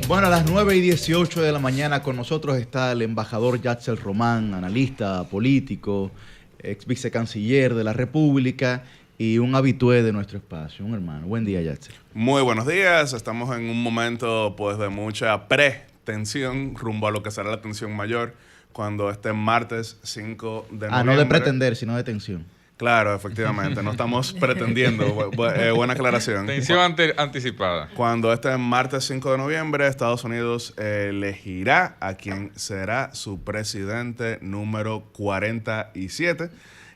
Bueno, a las 9:18 de la mañana con nosotros está el embajador Yatzel Román, analista político, ex vicecanciller de la República y un habitué de nuestro espacio, un hermano. Buen día, Yatzel. Muy buenos días. Estamos en un momento pues de mucha pretensión rumbo a lo que será la tensión mayor cuando este martes 5 de noviembre. No de pretender, sino de tensión. Claro, efectivamente, no estamos pretendiendo. Buena aclaración. Tensión anticipada. Cuando este martes 5 de noviembre, Estados Unidos elegirá a quien será su presidente número 47,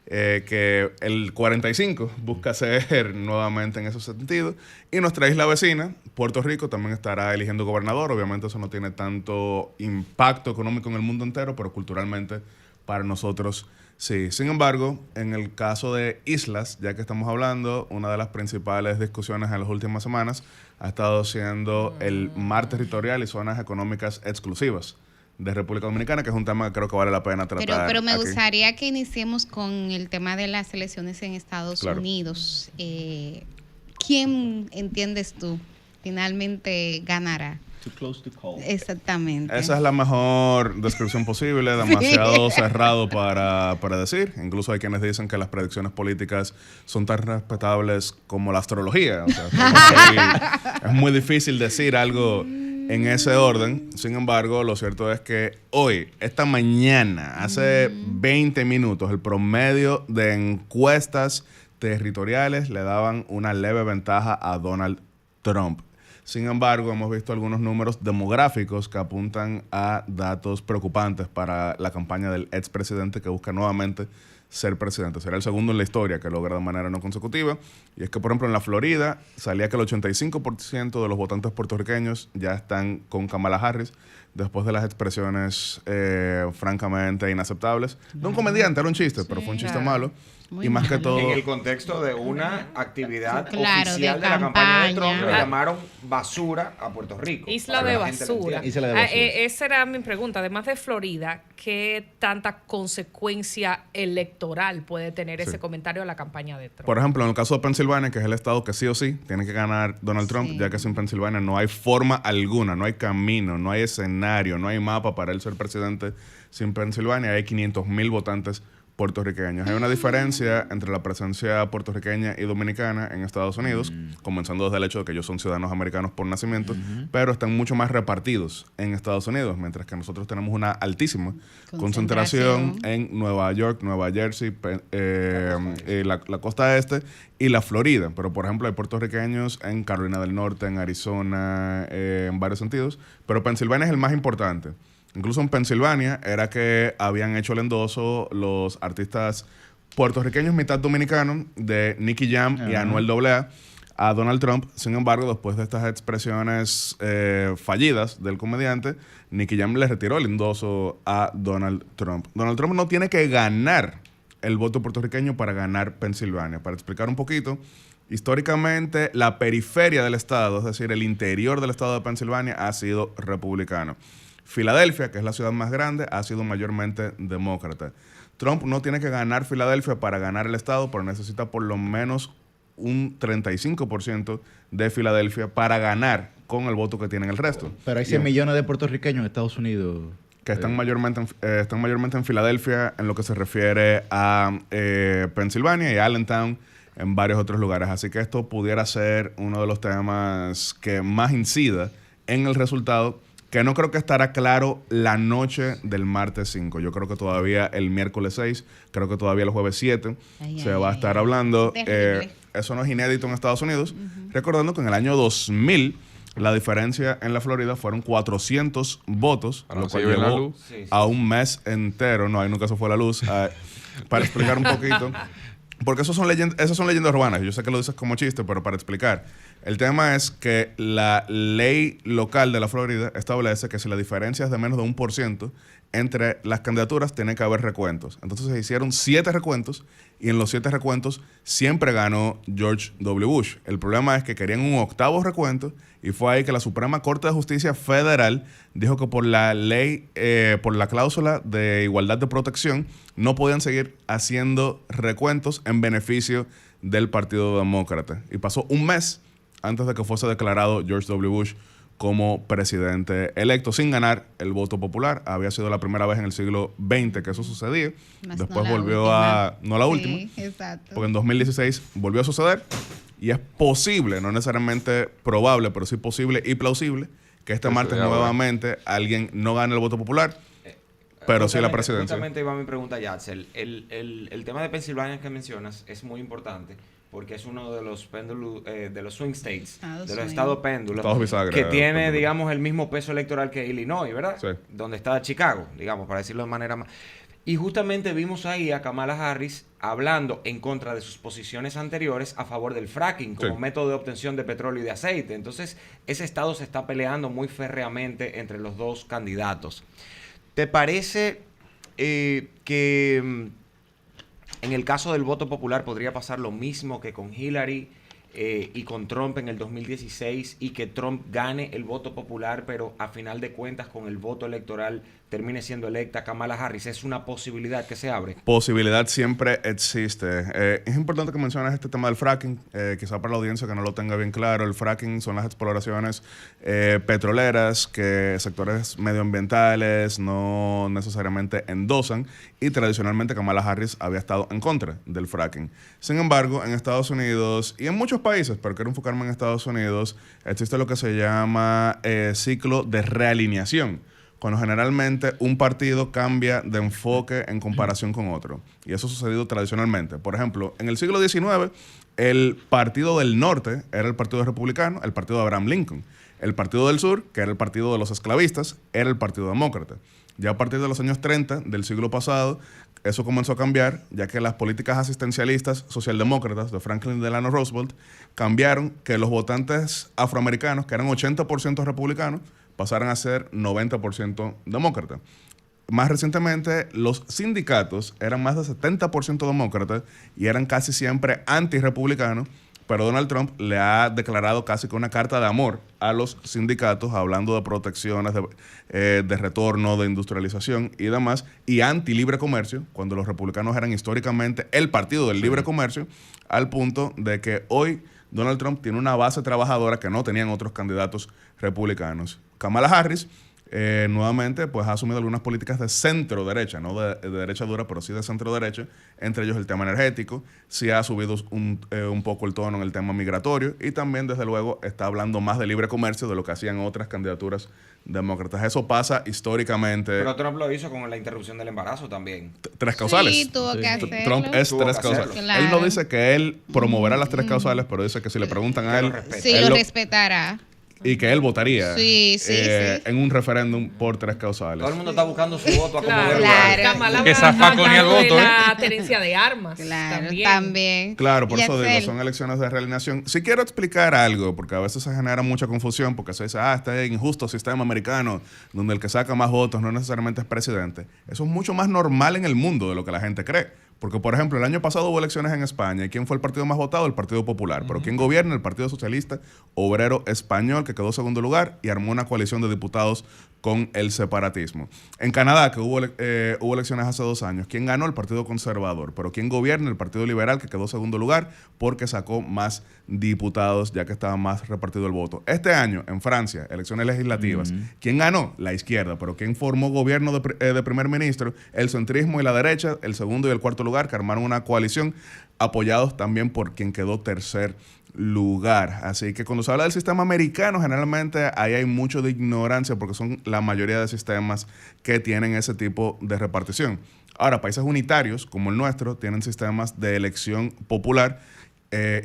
que el 45 busca ser nuevamente en ese sentido. Y nuestra isla vecina, Puerto Rico, también estará eligiendo gobernador. Obviamente eso no tiene tanto impacto económico en el mundo entero, pero culturalmente para nosotros sí. Sin embargo, en el caso de islas, ya que estamos hablando, una de las principales discusiones en las últimas semanas ha estado siendo el mar territorial y zonas económicas exclusivas de República Dominicana, que es un tema que creo que vale la pena tratar. Pero me aquí. gustaría que iniciemos con el tema de las elecciones en Estados Claro. Unidos. ¿Quién entiendes tú finalmente ganará? Too close to call. Exactamente. Esa es la mejor descripción posible, demasiado cerrado para decir. Incluso hay quienes dicen que las predicciones políticas son tan respetables como la astrología. O sea, es muy difícil decir algo en ese orden. Sin embargo, lo cierto es que hoy, esta mañana, hace 20 minutos, el promedio de encuestas territoriales le daban una leve ventaja a Donald Trump. Sin embargo, hemos visto algunos números demográficos que apuntan a datos preocupantes para la campaña del expresidente que busca nuevamente ser presidente. Será el segundo en la historia que logra de manera no consecutiva. Y es que, por ejemplo, en la Florida salía que el 85% de los votantes puertorriqueños ya están con Kamala Harris después de las expresiones francamente inaceptables. De un comediante, era un chiste, pero fue un chiste malo. Muy y más que malo. todo... En el contexto de una actividad Claro, oficial de de la campaña de Trump, campaña. le llamaron basura a Puerto Rico. Isla Para de que la gente lo basura. entienda. Isla de basura. Esa era mi pregunta. Además de Florida, ¿qué tanta consecuencia electoral puede tener ese comentario a la campaña de Trump? Por ejemplo, en el caso de Pensilvania, que es el estado que sí o sí tiene que ganar Donald Trump, Sí. ya que sin Pensilvania no hay forma alguna, no hay camino, no hay escenario, no hay mapa para él ser presidente sin Pensilvania. Hay 500,000 votantes puertorriqueños. Hay una diferencia entre la presencia puertorriqueña y dominicana en Estados Unidos, comenzando desde el hecho de que ellos son ciudadanos americanos por nacimiento, pero están mucho más repartidos en Estados Unidos, mientras que nosotros tenemos una altísima concentración en Nueva York, Nueva Jersey, la costa este y la Florida. Pero, por ejemplo, hay puertorriqueños en Carolina del Norte, en Arizona, en varios sentidos, pero Pensilvania es el más importante. Incluso en Pensilvania era que habían hecho el endoso los artistas puertorriqueños mitad dominicanos de Nicky Jam y Anuel AA a Donald Trump. Sin embargo, después de estas expresiones fallidas del comediante, Nicky Jam le retiró el endoso a Donald Trump. Donald Trump no tiene que ganar el voto puertorriqueño para ganar Pensilvania. Para explicar un poquito, históricamente la periferia del estado, es decir, el interior del estado de Pensilvania, ha sido republicano. Filadelfia, que es la ciudad más grande, ha sido mayormente demócrata. Trump no tiene que ganar Filadelfia para ganar el estado, pero necesita por lo menos un 35% de Filadelfia para ganar con el voto que tienen el resto. Pero hay 100 millones de puertorriqueños en Estados Unidos. Que están mayormente en Filadelfia en lo que se refiere a Pensilvania y Allentown en varios otros lugares. Así que esto pudiera ser uno de los temas que más incida en el resultado, que no creo que estará claro la noche del martes 5. Yo creo que todavía el miércoles 6, creo que todavía el jueves 7 se va a estar hablando. Eso no es inédito en Estados Unidos. Recordando que en el año 2000 la diferencia en la Florida fueron 400 votos, Ahora lo se cual lleve la llevó luz. a un mes entero. No, ahí nunca se fue la luz. Para explicar un poquito. Porque esas son leyendas urbanas. Yo sé que lo dices como chiste, pero para explicar. El tema es que la ley local de la Florida establece que si la diferencia es de menos de 1%, entre las candidaturas tiene que haber recuentos. Entonces se hicieron 7 recuentos y en los 7 recuentos siempre ganó George W. Bush. El problema es que querían un 8º recuento y fue ahí que la Suprema Corte de Justicia Federal dijo que por la ley, por la cláusula de igualdad de protección, no podían seguir haciendo recuentos en beneficio del Partido Demócrata. Y pasó un mes antes de que fuese declarado George W. Bush como presidente electo sin ganar el voto popular. Había sido la primera vez en el siglo XX que eso sucedía. Más Después no la volvió última. no la Sí, última, exacto. porque en 2016 volvió a suceder y es posible, no necesariamente probable, pero sí posible y plausible que este Eso martes ya, nuevamente alguien no gane el voto popular, pero sí la presidencia. Justamente iba mi pregunta, Yatzel. El tema de Pensilvania que mencionas es muy importante porque es uno de los de los swing states, Estados de los swing. estados péndulos, Estados bisagra, que tiene, péndulo. digamos, el mismo peso electoral que Illinois, ¿verdad? Sí. Donde está Chicago, digamos, para decirlo de manera más... Y justamente vimos ahí a Kamala Harris hablando en contra de sus posiciones anteriores a favor del fracking como Sí. método de obtención de petróleo y de aceite. Entonces, ese estado se está peleando muy férreamente entre los dos candidatos. ¿Te parece que en el caso del voto popular podría pasar lo mismo que con Hillary y con Trump en el 2016 y que Trump gane el voto popular, pero a final de cuentas con el voto electoral termine siendo electa Kamala Harris? ¿Es una posibilidad que se abre? Posibilidad siempre existe. Es importante que menciones este tema del fracking, quizá para la audiencia que no lo tenga bien claro. El fracking son las exploraciones petroleras que sectores medioambientales no necesariamente endosan, y tradicionalmente Kamala Harris había estado en contra del fracking. Sin embargo, en Estados Unidos y en muchos países, pero quiero enfocarme en Estados Unidos, existe lo que se llama ciclo de realineación, cuando generalmente un partido cambia de enfoque en comparación con otro. Y eso ha sucedido tradicionalmente. Por ejemplo, en el siglo XIX, el Partido del Norte era el Partido Republicano, el Partido de Abraham Lincoln. El Partido del Sur, que era el Partido de los Esclavistas, era el Partido Demócrata. Ya a partir de los años 30 del siglo pasado, eso comenzó a cambiar, ya que las políticas asistencialistas socialdemócratas de Franklin Delano Roosevelt cambiaron que los votantes afroamericanos, que eran 80% republicanos, pasaron a ser 90% demócratas. Más recientemente, los sindicatos eran más de 70% demócratas y eran casi siempre antirrepublicanos, pero Donald Trump le ha declarado casi que una carta de amor a los sindicatos, hablando de protecciones, de retorno, de industrialización y demás, y anti-libre comercio, cuando los republicanos eran históricamente el partido del libre comercio, al punto de que hoy Donald Trump tiene una base trabajadora que no tenían otros candidatos republicanos. Kamala Harris, nuevamente, pues ha asumido algunas políticas de centro derecha, no de derecha dura, pero sí de centro derecha, entre ellos el tema energético. Sí ha subido un poco el tono en el tema migratorio, y también, desde luego, está hablando más de libre comercio de lo que hacían otras candidaturas demócratas. Eso pasa históricamente. Pero Trump lo hizo con la interrupción del embarazo también. Tres causales. Sí, tuvo que hacerlo. Trump es Tuvo tres que causales. hacerlo. Claro. Él no dice que él promoverá las tres causales, pero dice que si le preguntan a Que lo él, respete. Sí, él lo respetará. y que él votaría Sí, sí. en un referéndum por tres causales. Todo el mundo está buscando su voto a como Claro, dé Claro. lugar. Kamala Que va zafaco ni el hablando de voto, la tenencia de armas. Claro, también. también. Claro, por eso digo, Yatzel. son elecciones de realineación. Sí quiero explicar algo, porque a veces se genera mucha confusión, porque se dice, este injusto sistema americano, donde el que saca más votos no necesariamente es presidente. Eso es mucho más normal en el mundo de lo que la gente cree. Porque, por ejemplo, el año pasado hubo elecciones en España. ¿Y quién fue el partido más votado? El Partido Popular. Pero ¿quién gobierna? El Partido Socialista Obrero Español, que quedó segundo lugar y armó una coalición de diputados con el separatismo. En Canadá, que hubo elecciones hace 2 años, ¿quién ganó? El Partido Conservador. Pero ¿quién gobierna? El Partido Liberal, que quedó segundo lugar porque sacó más diputados, ya que estaba más repartido el voto. Este año, en Francia, elecciones legislativas, ¿quién ganó? La izquierda. Pero ¿quién formó gobierno de primer ministro? El centrismo y la derecha, el segundo y el cuarto lugar, que armaron una coalición, apoyados también por quien quedó tercer lugar. Así que cuando se habla del sistema americano, generalmente ahí hay mucho de ignorancia, porque son la mayoría de sistemas que tienen ese tipo de repartición. Ahora, países unitarios como el nuestro tienen sistemas de elección popular.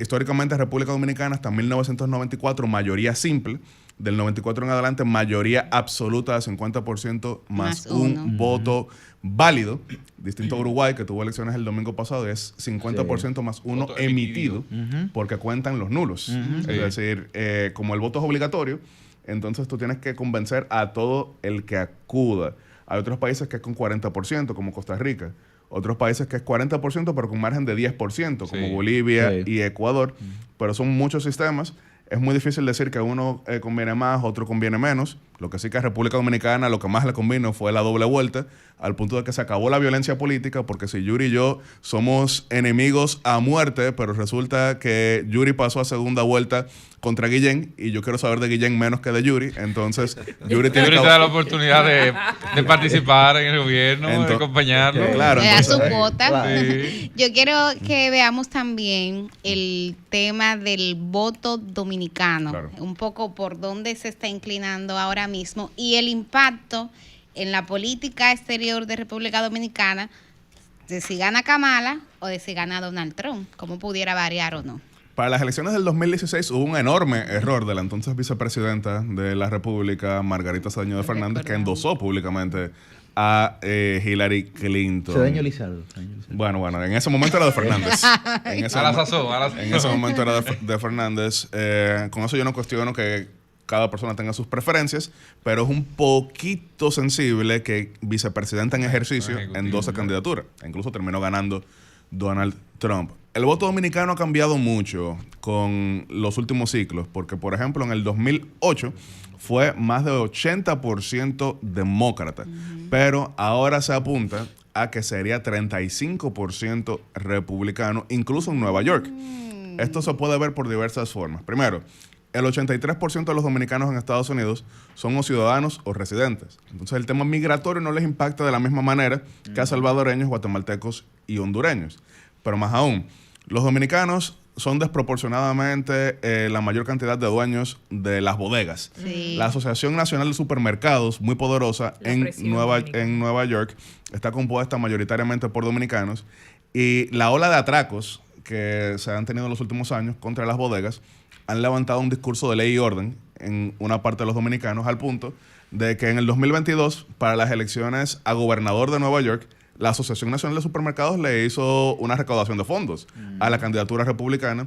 Históricamente, República Dominicana hasta 1994, mayoría simple. Del 94 en adelante, mayoría absoluta de 50% más un uno. voto válido. Distinto a Uruguay, que tuvo elecciones el domingo pasado, es 50% más uno Voto emitido, emitido. porque cuentan los nulos. Es decir, como el voto es obligatorio, entonces tú tienes que convencer a todo el que acuda. Hay otros países que es con 40%, como Costa Rica. Otros países que es 40%, pero con margen de 10%, como Sí. Bolivia Sí. y Ecuador. Pero son muchos sistemas. Es muy difícil decir que uno conviene más, otro conviene menos. Lo que sí que a República Dominicana lo que más le convino fue la doble vuelta, al punto de que se acabó la violencia política, porque si Yuri y yo somos enemigos a muerte, pero resulta que Yuri pasó a segunda vuelta contra Guillén, y yo quiero saber de Guillén menos que de Yuri, entonces Yuri tiene Yuri que... te da la oportunidad de participar en el gobierno, de acompañarlo. Claro, Le da su entonces, cuota. Sí. Yo quiero que veamos también el tema del voto dominicano, Claro. un poco por dónde se está inclinando ahora mismo y el impacto en la política exterior de República Dominicana de si gana Kamala o de si gana Donald Trump, cómo pudiera variar o no. para las elecciones del 2016 hubo un enorme error de la entonces vicepresidenta de la República, Margarita Cedeño de Fernández, que endosó públicamente a Hillary Clinton. Cedeño Lizardo. Bueno, en ese momento era de Fernández. En ese A la momen- sazón. En ese momento era de Fernández. Con eso yo no cuestiono que cada persona tenga sus preferencias, pero es un poquito sensible que vicepresidenta en ejercicio Ejecutivo, endose ¿no? candidatura. Incluso terminó ganando Donald Trump. El voto dominicano ha cambiado mucho con los últimos ciclos, porque por ejemplo en el 2008 fue más de 80% demócrata, pero ahora se apunta a que sería 35% republicano, incluso en Nueva York. Esto se puede ver por diversas formas. Primero, el 83% de los dominicanos en Estados Unidos son o ciudadanos o residentes. Entonces el tema migratorio no les impacta de la misma manera que a salvadoreños, guatemaltecos y hondureños. Pero más aún, los dominicanos son desproporcionadamente la mayor cantidad de dueños de las bodegas. Sí. La Asociación Nacional de Supermercados, muy poderosa La en presión Nueva dominicana. York, está compuesta mayoritariamente por dominicanos. Y la ola de atracos que se han tenido en los últimos años contra las bodegas han levantado un discurso de ley y orden en una parte de los dominicanos, al punto de que en el 2022, para las elecciones a gobernador de Nueva York, la Asociación Nacional de Supermercados le hizo una recaudación de fondos a la candidatura republicana.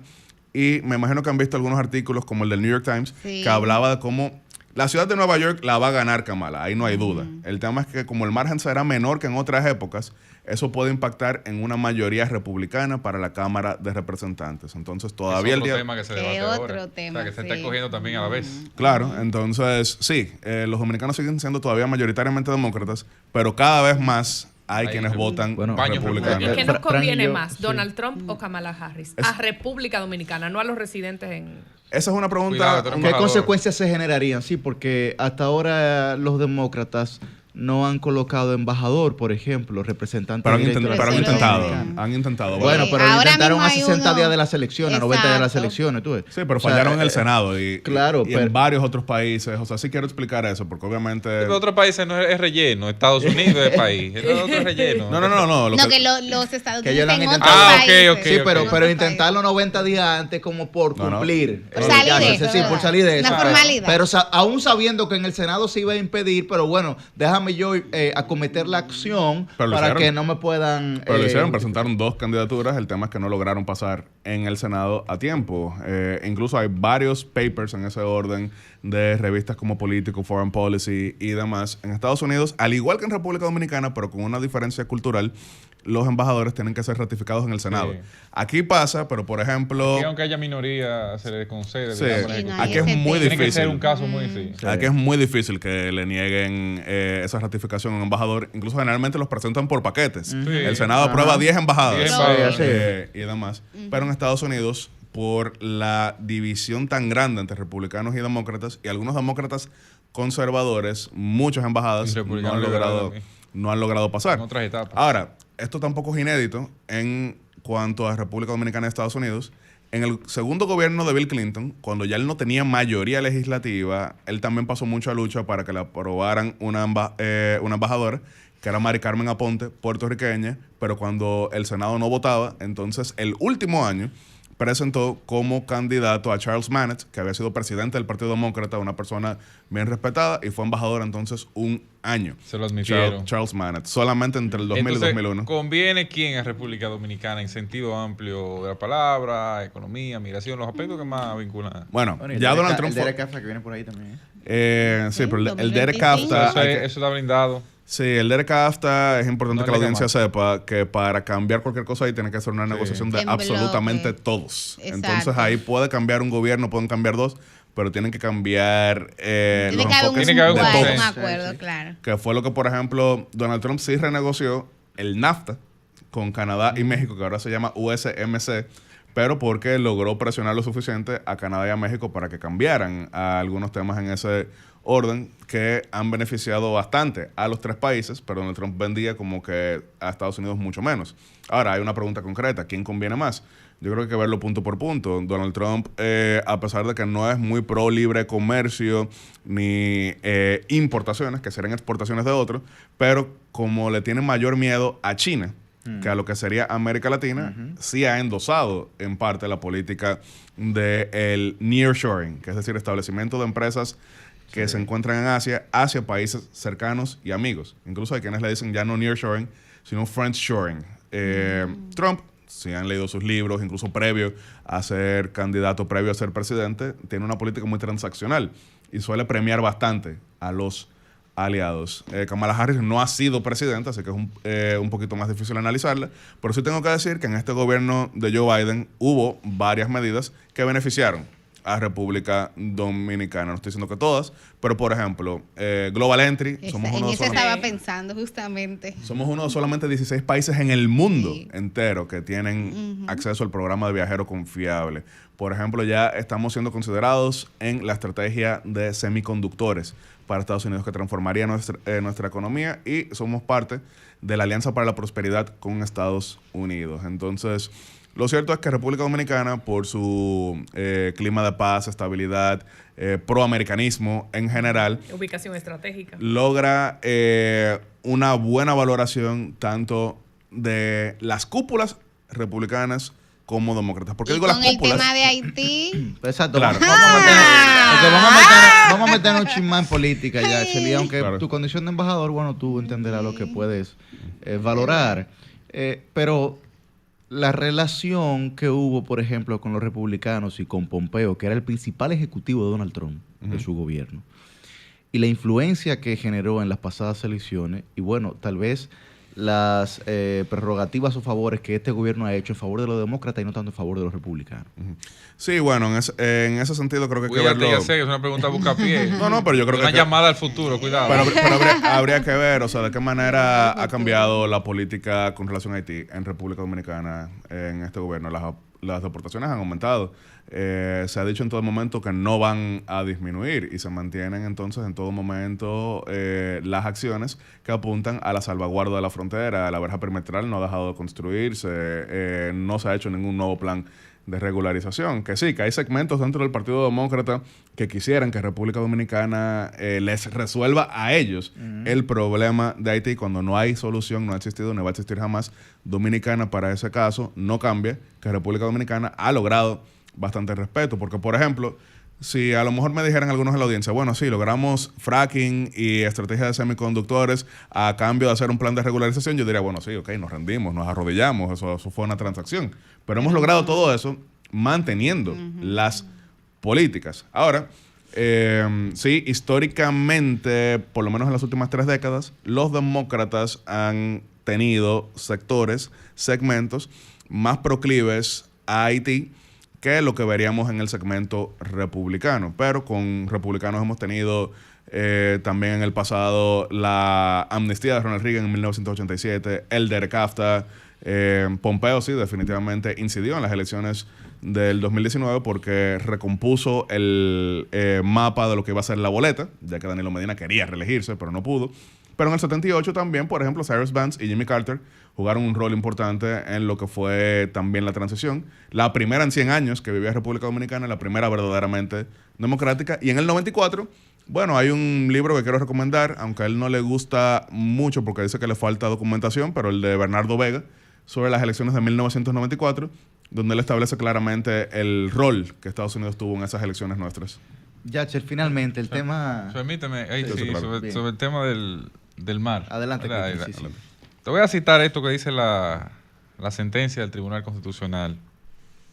Y me imagino que han visto algunos artículos como el del New York Times, Sí. que hablaba de cómo la ciudad de Nueva York la va a ganar Kamala, ahí no hay duda. El tema es que como el margen será menor que en otras épocas, eso puede impactar en una mayoría republicana para la Cámara de Representantes. Entonces todavía Es el otro día... tema que se ¿Qué debate otro ahora. tema? O sea, que se está Sí. cogiendo también a la vez. Claro, entonces sí, los dominicanos siguen siendo todavía mayoritariamente demócratas, pero cada vez más hay Hay quienes votan bueno, baños ¿Y republicanos. qué Fra- nos conviene Fran y yo, más, sí. Donald Trump o Kamala Harris? A República Dominicana, no a los residentes en... Esa es una pregunta... Cuidado, tenemos ¿Qué embajador. consecuencias se generarían? Sí, porque hasta ahora los demócratas no han colocado embajador, por ejemplo, representante Pero han, directo de la pero han Pero intentado, dominicana. han intentado. Bueno, pero Ahora intentaron mismo a hay 60 uno- días de las elecciones, a 90 días de las Exacto. elecciones, tú ves. Sí, pero O sea, fallaron en el Senado y, claro, y pero- en varios otros países. O sea, sí quiero explicar eso, porque obviamente... Pero otros países no es relleno. Estados Unidos es país. Es otro relleno. No. No, lo que los Estados que ellos Unidos lo en han otros intentado. Ah, ok, países. ok, Sí, ok. pero Otros intentarlo 90 días antes como por No, no. cumplir. Por salir de Sí, eso, sí, por ¿verdad? salir de eso. Una formalidad. Pero aún sabiendo que en el Senado se iba a impedir, pero bueno, déjame yo acometer la acción Pero lo para hicieron. que no me puedan... Pero lo hicieron, presentaron 2 candidaturas. El tema es que no lograron pasar en el Senado a tiempo. Incluso hay varios papers en ese orden de revistas como Politico, Foreign Policy y demás. En Estados Unidos, al igual que en República Dominicana, pero con una diferencia cultural, los embajadores tienen que ser ratificados en el Senado. Sí. Aquí pasa, pero por ejemplo... Que aunque haya minoría, se le concede. Sí. digamos, al Sí, no, Ejecutivo. Aquí es ese muy tema. Tiene que ser difícil. un caso muy difícil. Sí. Aquí es muy difícil que le nieguen esa ratificación a un embajador. Incluso generalmente los presentan por paquetes. Sí. El Senado aprueba 10 embajadas 10 embajadas. y demás. Pero en Estados Unidos, por la división tan grande entre republicanos y demócratas, y algunos demócratas conservadores, muchas embajadas Y republicanos no han liberales logrado, también. no han logrado pasar. En otras etapas. Ahora, esto tampoco es inédito en cuanto a República Dominicana y Estados Unidos. En el segundo gobierno de Bill Clinton, cuando ya él no tenía mayoría legislativa, él también pasó mucha lucha para que le aprobaran una embajadora, que era Mari Carmen Aponte, puertorriqueña, pero cuando el Senado no votaba, entonces el último año presentó como candidato a Charles Mannett, que había sido presidente del Partido Demócrata, una persona bien respetada, y fue embajador entonces un año. Se lo admitieron. Charles Mannett, solamente entre el 2000 Entonces, y 2001. ¿conviene quién a República Dominicana en sentido amplio de la palabra, economía, migración, los aspectos que más vinculan? Bueno, Bueno, y ya el Donald Derek- Trump el fue... Derek Kafka que viene por ahí también. sí, pero el 2025. Derek KAFTA... Eso, eso está blindado. Sí, el Derek KAFTA es importante No que la le audiencia llama. sepa que para cambiar cualquier cosa ahí tiene que ser una Sí. negociación de En bloque. absolutamente todos. Exacto. Entonces ahí puede cambiar un gobierno, pueden cambiar 2, pero tienen que cambiar Tiene los que haber enfoques Tiene que haber de un todos. un consenso. acuerdo, Sí. claro. Que fue lo que, por ejemplo, Donald Trump sí renegoció el NAFTA con Canadá y México, que ahora se llama USMC, pero porque logró presionar lo suficiente a Canadá y a México para que cambiaran a algunos temas en ese orden que han beneficiado bastante a los tres países, pero Donald Trump vendía como que a Estados Unidos mucho menos. Ahora, hay una pregunta concreta, ¿quién conviene más? Yo creo que hay que verlo punto por punto. Donald Trump, a pesar de que no es muy pro libre comercio ni importaciones, que serán exportaciones de otros, pero como le tiene mayor miedo a China que a lo que sería América Latina, sí ha endosado en parte la política del nearshoring, que es decir, establecimiento de empresas que se encuentran en Asia hacia países cercanos y amigos. Incluso hay quienes le dicen ya no nearshoring, sino friendshoring. Trump, si han leído sus libros, incluso previo a ser candidato, previo a ser presidente, tiene una política muy transaccional y suele premiar bastante a los aliados. Kamala Harris no ha sido presidenta, así que es un poquito más difícil analizarla, pero sí tengo que decir que en este gobierno de Joe Biden hubo varias medidas que beneficiaron a República Dominicana. No estoy diciendo que todas, pero por ejemplo, Global Entry, somos En uno de eso solamente, estaba pensando justamente. somos uno de solamente 16 países en el mundo Sí. entero que tienen acceso al programa de viajero confiable. Por ejemplo, ya estamos siendo considerados en la estrategia de semiconductores para Estados Unidos que transformaría nuestra economía, y somos parte de la Alianza para la Prosperidad con Estados Unidos. Entonces, lo cierto es que República Dominicana, por su clima de paz, estabilidad, proamericanismo en general, Ubicación estratégica. logra una buena valoración tanto de las cúpulas republicanas como demócratas. ¿Por qué Y digo las con el cúpulas? tema de Haití, Exacto. Claro. Vamos a meternos un chismán en política ya, Chely, aunque Claro. tu condición de embajador, bueno, tú entenderás lo que puedes valorar. Pero la relación que hubo, por ejemplo, con los republicanos y con Pompeo, que era el principal ejecutivo de Donald Trump, de su gobierno, y la influencia que generó en las pasadas elecciones, y bueno, tal vez las prerrogativas o favores que este gobierno ha hecho en favor de los demócratas y no tanto en favor de los republicanos. Sí, bueno, en ese sentido creo que hay que Cuídate, verlo. ya sé que es una pregunta buscapié. No, pero yo creo que Una hay que- llamada al futuro, cuidado. Pero habría que ver, o sea, de qué manera ha cambiado la política con relación a Haití en República Dominicana en este gobierno. Las deportaciones han aumentado. Se ha dicho en todo momento que no van a disminuir y se mantienen entonces en todo momento las acciones que apuntan a la salvaguarda de la frontera. La verja perimetral no ha dejado de construirse, no se ha hecho ningún nuevo plan de regularización. Que sí, que hay segmentos dentro del Partido Demócrata que quisieran que República Dominicana les resuelva a ellos el problema de Haití. Cuando no hay solución, no ha existido, no va a existir jamás Dominicana para ese caso, no cambia que República Dominicana ha logrado bastante respeto. Porque, por ejemplo, si a lo mejor me dijeran algunos en la audiencia, bueno, sí, logramos fracking y estrategia de semiconductores a cambio de hacer un plan de regularización, yo diría, bueno, sí, ok, nos rendimos, nos arrodillamos, eso fue una transacción. Pero hemos logrado todo eso manteniendo las políticas. Ahora, sí, históricamente, por lo menos en las últimas 3 décadas, los demócratas han tenido sectores, segmentos más proclives a Haití que lo que veríamos en el segmento republicano. Pero con republicanos hemos tenido también en el pasado la amnistía de Ronald Reagan en 1987, el DERCAFTA. Pompeo sí definitivamente incidió en las elecciones del 2019 porque recompuso el mapa de lo que iba a ser la boleta, ya que Danilo Medina quería reelegirse, pero no pudo. Pero en el 78 también, por ejemplo, Cyrus Vance y Jimmy Carter jugaron un rol importante en lo que fue también la transición. La primera en 100 años que vivía República Dominicana, la primera verdaderamente democrática. Y en el 94, bueno, hay un libro que quiero recomendar, aunque a él no le gusta mucho porque dice que le falta documentación, pero el de Bernardo Vega, sobre las elecciones de 1994, donde él establece claramente el rol que Estados Unidos tuvo en esas elecciones nuestras. Yachel, finalmente, el tema... Permíteme, ahí Sí, sí, claro. sobre el tema del mar. Adelante, Ahí, Cristian, sí, ahí. Te voy a citar esto que dice la sentencia del Tribunal Constitucional.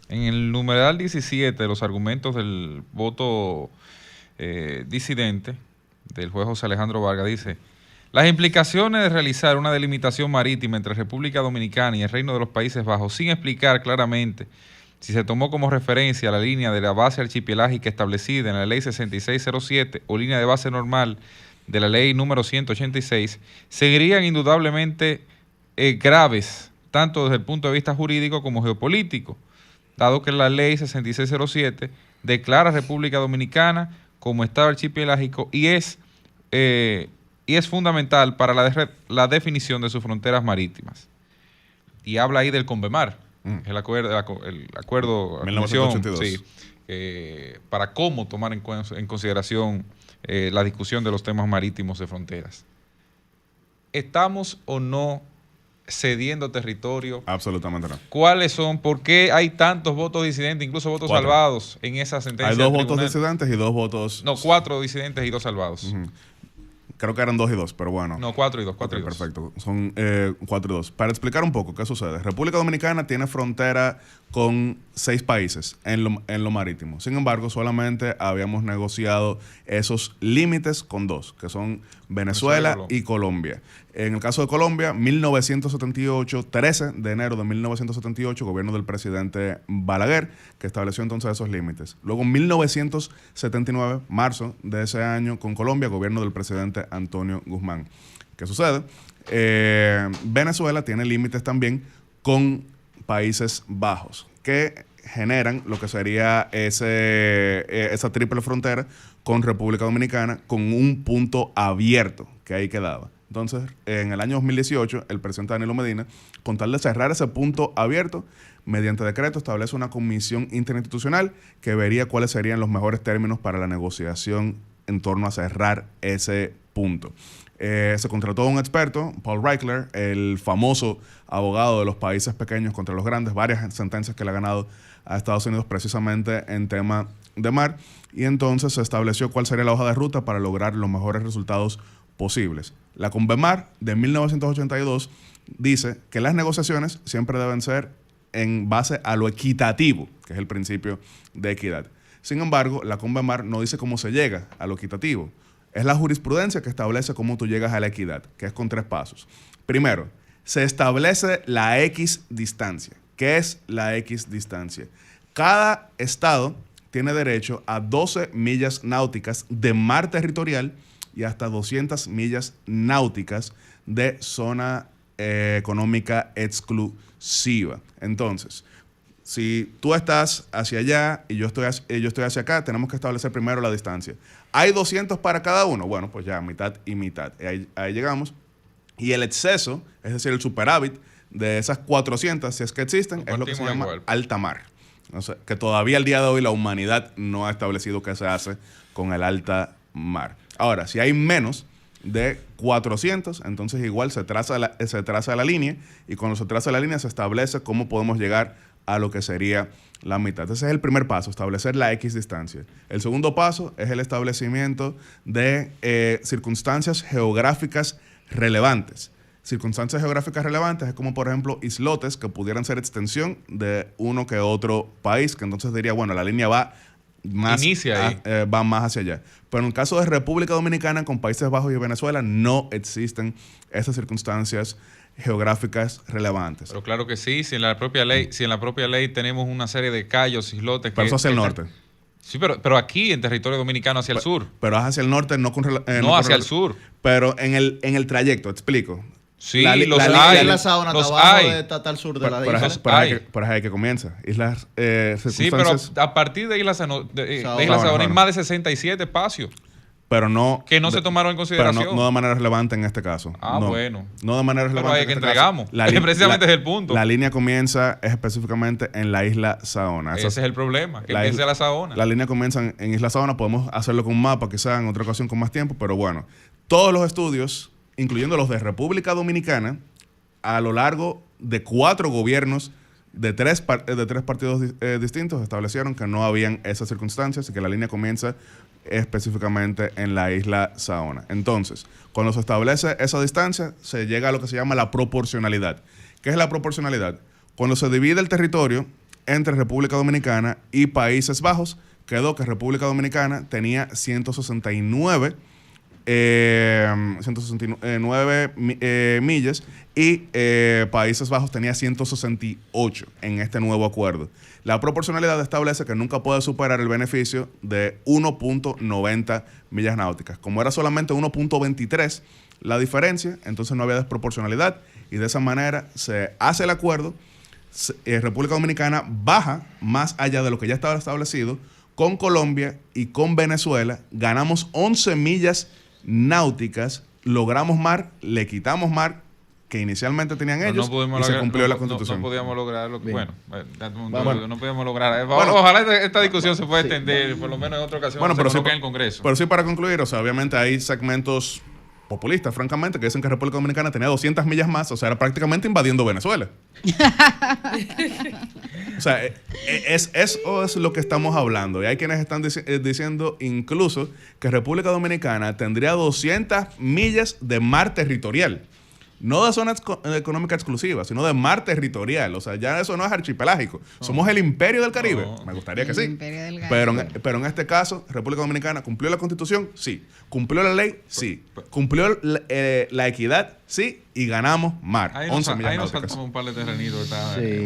En el numeral 17 de los argumentos del voto disidente del juez José Alejandro Vargas dice: las implicaciones de realizar una delimitación marítima entre República Dominicana y el Reino de los Países Bajos sin explicar claramente si se tomó como referencia la línea de la base archipelágica establecida en la Ley 6607 o línea de base normal de la Ley número 186, seguirían indudablemente graves, tanto desde el punto de vista jurídico como geopolítico, dado que la Ley 6607 declara República Dominicana como Estado archipelágico y es fundamental para la definición de sus fronteras marítimas. Y habla ahí del CONVEMAR, el acuerdo 1982. Sí, para cómo tomar en consideración la discusión de los temas marítimos de fronteras. ¿Estamos o no cediendo territorio? Absolutamente no. ¿Cuáles son? ¿Por qué hay tantos votos disidentes, incluso votos 4 salvados en esa sentencia? Hay 2 votos disidentes y 2 votos... No, 4 disidentes y 2 salvados. Creo que eran 2 y 2, pero bueno. No, 4 y 2, 4 y 2. Perfecto, son 4 y 2. Para explicar un poco qué sucede. República Dominicana tiene frontera con 6 países en lo marítimo. Sin embargo, solamente habíamos negociado esos límites con 2, que son Venezuela y Colombia. En el caso de Colombia, 1978, 13 de enero de 1978, gobierno del presidente Balaguer, que estableció entonces esos límites. Luego, en 1979, marzo de ese año, con Colombia, gobierno del presidente Antonio Guzmán. ¿Qué sucede? Venezuela tiene límites también con Países Bajos, que generan lo que sería esa triple frontera con República Dominicana, con un punto abierto que ahí quedaba. Entonces, en el año 2018, el presidente Danilo Medina, con tal de cerrar ese punto abierto, mediante decreto establece una comisión interinstitucional que vería cuáles serían los mejores términos para la negociación en torno a cerrar ese punto. Se contrató a un experto, Paul Reichler, el famoso abogado de los países pequeños contra los grandes, varias sentencias que le ha ganado a Estados Unidos precisamente en tema de mar, y entonces se estableció cuál sería la hoja de ruta para lograr los mejores resultados posibles. La CONVEMAR de 1982 dice que las negociaciones siempre deben ser en base a lo equitativo, que es el principio de equidad. Sin embargo, la CONVEMAR no dice cómo se llega a lo equitativo. Es la jurisprudencia que establece cómo tú llegas a la equidad, que es con 3 pasos. Primero, se establece la equidistancia. ¿Qué es la equidistancia? Cada estado tiene derecho a 12 millas náuticas de mar territorial y hasta 200 millas náuticas de zona económica exclusiva. Entonces, si tú estás hacia allá y yo estoy hacia acá, tenemos que establecer primero la distancia. ¿Hay 200 para cada uno? Bueno, pues ya, mitad y mitad. Ahí llegamos. Y el exceso, es decir, el superávit de esas 400, si es que existen, es lo que se llama alta mar. O sea, que todavía al día de hoy la humanidad no ha establecido qué se hace con el alta mar. Ahora, si hay menos de 400, entonces igual se traza la línea, y cuando se traza la línea se establece cómo podemos llegar a lo que sería la mitad. Ese es el primer paso, establecer la equidistancia. El segundo paso es el establecimiento de circunstancias geográficas relevantes. Circunstancias geográficas relevantes es como, por ejemplo, islotes que pudieran ser extensión de uno que otro país, que entonces diría, bueno, la línea va más hacia allá. Pero en el caso de República Dominicana, con Países Bajos y Venezuela, no existen esas circunstancias geográficas relevantes. Pero claro que sí, si en la propia ley tenemos una serie de cayos, islotes... Pero eso hacia el norte. Sí, pero aquí en territorio dominicano hacia el sur. Pero hacia el norte, no hacia el sur. Pero en el trayecto, explico. Sí, la isla Saona está abajo está al sur de la isla. Pero es ahí que comienza. Islas sí, pero a partir de Isla Saona hay más de 67 espacios. Pero no... Que no se tomaron en consideración. Pero no de manera relevante en este caso. Bueno. No de manera relevante. Pero hay que entregamos. Precisamente es el punto. La línea comienza específicamente en la Isla Saona. Ese es el problema, que empiece la Saona. La línea comienza en Isla Saona. Podemos hacerlo con un mapa, quizá en otra ocasión con más tiempo, pero bueno. Todos los estudios, incluyendo los de República Dominicana, a lo largo de 4 gobiernos de tres partidos distintos, establecieron que no habían esas circunstancias y que la línea comienza específicamente en la Isla Saona. Entonces, cuando se establece esa distancia, se llega a lo que se llama la proporcionalidad. ¿Qué es la proporcionalidad? Cuando se divide el territorio entre República Dominicana y Países Bajos, quedó que República Dominicana tenía 169 169 millas y Países Bajos tenía 168 en este nuevo acuerdo. La proporcionalidad establece que nunca puede superar el beneficio de 1.90 millas náuticas. Como era solamente 1.23 la diferencia, entonces no había desproporcionalidad y de esa manera se hace el acuerdo. República Dominicana baja más allá de lo que ya estaba establecido. Con Colombia y con Venezuela ganamos 11 millas náuticas, logramos mar, le quitamos mar que inicialmente tenían ellos y se cumplió la Constitución. No podíamos lograr lo que... Bien. Bueno, no podíamos lograr... Ojalá esta discusión se pueda extender, por lo menos en otra ocasión, pero sí, en el Congreso. Pero sí, para concluir, o sea, obviamente hay segmentos populistas, francamente, que dicen que República Dominicana tenía 200 millas más, o sea, era prácticamente invadiendo Venezuela. O sea, eso es lo que estamos hablando. Y hay quienes están diciendo incluso que República Dominicana tendría 200 millas de mar territorial. No de zona económica exclusiva, sino de mar territorial. O sea, ya eso no es archipelágico. Somos el imperio del Caribe. Me gustaría que sí. Imperio del Caribe. Pero en este caso, República Dominicana cumplió la Constitución, sí. Cumplió la ley, sí. Cumplió la equidad, sí. Y ganamos mar. Ahí 11 millas nos náuticas. faltamos un par de terrenitos.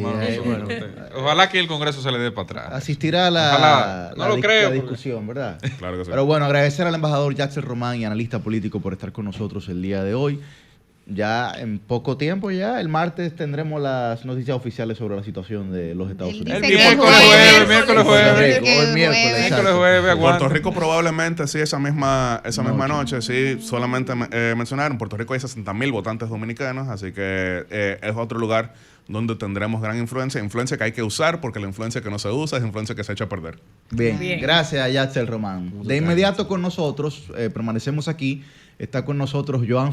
Bueno. Ojalá que el Congreso se le dé para atrás. Asistirá a Ojalá. No lo creo, la porque- discusión, ¿verdad? Claro que sí. Pero bueno, agradecer al embajador Jackson Román y analista político por estar con nosotros el día de hoy. Ya en poco tiempo, ya el martes tendremos las noticias oficiales sobre la situación de los Estados Él Unidos. dice El que miércoles jueves. El miércoles, Miércoles jueves, aguanta. Puerto Rico probablemente sí, esa misma noche, sí, solamente mencionaron, Puerto Rico hay 60,000 votantes dominicanos, así que es otro lugar donde tendremos gran influencia que hay que usar, porque la influencia que no se usa es influencia que se echa a perder. Bien, Bien. gracias a Jackson Román. De inmediato con nosotros, permanecemos aquí, está con nosotros Joan